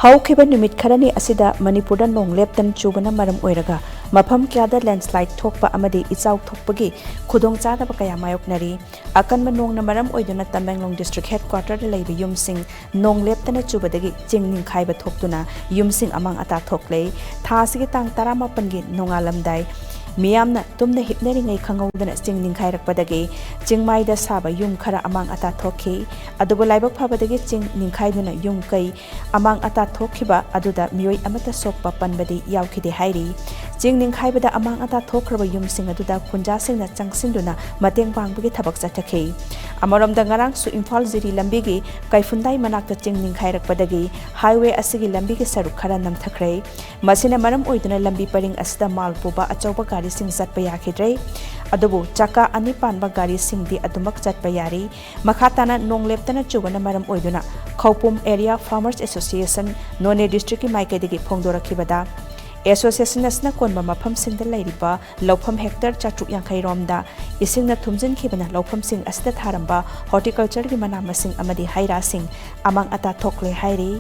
ꯍꯧꯈꯤꯕ ꯅꯨꯃꯤꯠ ꯈꯔꯅꯤ ꯑꯁꯤꯗ ꯃꯅꯤꯄꯨꯔꯗ ꯅꯣꯡ ꯂꯦꯞꯇꯅ ꯆꯨꯕꯅ ꯃꯔꯝ ꯑꯣꯏꯔꯒ ꯃꯐꯝ ꯀꯌꯥꯗ ꯂꯦꯟꯁ꯭ꯂꯥꯏꯗ ꯊꯣꯛꯄ ꯑꯃꯗꯤ ꯏꯆꯥꯎ ꯊꯣꯛꯄꯒꯤ ꯈꯨꯗꯣꯡꯆꯥꯗꯕ ꯀꯌꯥ ꯃꯥꯌꯣꯛꯅꯔꯤ꯫ ꯑꯀꯟꯕ ꯅꯣꯡꯅ ꯃꯔꯝ ꯑꯣꯏꯗꯨꯅ ꯇꯃꯦꯡꯂꯣꯡ ꯗꯤꯁꯇ꯭ꯔꯤꯛ ꯍꯦꯗꯀ꯭ꯋꯥꯔꯇꯔꯗ ꯂꯩꯕ ꯌꯨꯝꯁꯤꯡ ꯅꯣꯡ ꯂꯦꯞꯇꯅ ꯆꯨꯕꯗꯒꯤ ꯆꯤꯡ ꯅꯤꯡꯈꯥꯏꯕ ꯊꯣꯛꯇꯨꯅ ꯌꯨꯝꯁꯤꯡ ꯑꯃꯥꯡ ꯑꯇꯥ ꯊꯣꯛꯂꯦ꯫ ꯊꯥ ꯑꯁꯤꯒꯤ ꯇꯥꯡ 18ꯒꯤ ꯅꯣꯡꯉꯥꯜꯂꯝꯗꯥꯏ ꯃꯤꯌꯥꯝꯅ ꯇꯨꯝꯅ ꯍꯤꯞꯅꯔꯤꯉꯩ ꯈꯪꯍꯧꯗꯅ ꯆꯤꯡ ꯅꯤꯡꯈꯥꯏꯔꯛꯄꯗꯒꯤ ꯆꯤꯡꯃꯥꯏꯗ ꯁꯥꯕ ꯌꯨꯝ ꯈꯔ ꯑꯃꯥꯡ ꯑꯇꯥ ꯊꯣꯛꯈꯤ꯫ ꯑꯗꯨꯕꯨ ꯂꯥꯏꯕꯛ ꯐꯕꯗꯒꯤ ꯆꯤꯡ ꯅꯤꯡꯈꯥꯏꯗꯨꯅ ꯌꯨꯝ ꯀꯩ ꯑꯃꯥꯡ ꯑꯇꯥ ꯊꯣꯛꯈꯤꯕ ꯑꯗꯨꯗ ꯃꯤꯑꯣꯏ ꯑꯃꯠꯇ ꯁꯣꯛꯄ ꯄꯟꯕꯗꯤ ꯌꯥꯎꯈꯤꯗꯦ ꯍꯥꯏꯔꯤ꯫ ꯆꯤꯡ ꯅꯤꯡꯈꯥꯏꯕꯗ ꯑꯃꯥꯡ ꯑꯇꯥ ꯊꯣꯛꯈ꯭ꯔꯕ ꯌꯨꯝꯁꯤꯡ ꯑꯗꯨꯗ ꯈꯨꯟꯖꯥꯁꯤꯡꯅ ꯆꯪꯁꯤꯟꯗꯨꯅ ꯃꯇꯦꯡ ꯄꯥꯡꯕꯒꯤ ꯊꯕꯛ ꯆꯠꯊꯈꯤ꯫ ꯑꯃꯔꯣꯝꯗ ꯉꯔꯥꯡꯁꯨ ꯏꯝꯐꯥꯜ ꯖꯤꯔꯤ ꯂꯝꯕꯤꯒꯤ ꯀꯩꯐꯨꯟꯗꯥꯏ ꯃꯅꯥꯛꯇ ꯆꯤꯡ ꯅꯤꯡꯈꯥꯏꯔꯛꯄꯗꯒꯤ ꯍꯥꯏꯋꯦ ꯑꯁꯤꯒꯤ ꯂꯝꯕꯤꯒꯤ ꯁꯔꯨꯛ ꯈꯔ ꯅꯝꯊꯈ꯭ꯔꯦ꯫ ꯃꯁꯤꯅ ꯃꯔꯝ ꯑꯣꯏꯗꯨꯅ ꯂꯝꯕꯤ ꯄꯔꯤꯡ ꯑꯁꯤꯗ ꯃꯥꯜ ꯄꯨꯕ ꯑꯆꯧꯕ ꯒꯥꯔꯤꯁꯤꯡ ꯆꯠꯄ ꯌꯥꯈꯤꯗ꯭ꯔꯦ꯫ ꯑꯗꯨꯕꯨ ꯆꯀꯥ 2 ꯄꯥꯟꯕ ꯒꯥꯔꯤꯁꯤꯡꯗꯤ ꯑꯗꯨꯃꯛ ꯆꯠꯄ ꯌꯥꯔꯤ꯫ ꯃꯈꯥ ꯇꯥꯅ ꯅꯣꯡ ꯂꯦꯞꯇꯅ ꯆꯨꯕꯅ ꯃꯔꯝ ꯑꯣꯏꯗꯨꯅ ꯈꯧꯄꯨꯝ ꯑꯦꯔꯤꯌꯥ ꯐꯥꯔꯃꯔꯁ ꯑꯦꯁꯣꯁꯤꯌꯦꯁꯟ ꯅꯣꯅꯦ ꯗꯤꯁꯇ꯭ꯔꯤꯛꯀꯤ ꯃꯥꯏꯀꯩꯗꯒꯤ ꯐꯣꯡꯗꯣꯔꯛꯈꯤꯕꯗ ꯑꯦꯁꯣꯁꯤꯌꯦꯁꯟ ꯑꯁꯤꯅ ꯀꯣꯟꯕ ꯃꯐꯝꯁꯤꯡꯗ ꯂꯩꯔꯤꯕ ꯂꯧꯐꯝ ꯍꯦꯛꯇꯔ 450 ꯔꯣꯝꯗ ꯏꯁꯤꯡꯅ ꯊꯨꯝꯖꯤꯟꯈꯤꯕꯅ ꯂꯧꯐꯝꯁꯤꯡ ꯑꯁꯤꯗ ꯊꯥꯔꯝꯕ ꯍꯣꯔꯇꯤꯀꯜꯆꯔꯒꯤ ꯃꯅꯥ ꯃꯁꯤꯡ ꯑꯃꯗꯤ ꯍꯩ ꯔꯥꯁꯤꯡ ꯑꯃꯥꯡ ꯑꯇꯥ ꯊꯣꯛꯂꯦ ꯍꯥꯏꯔꯤ꯫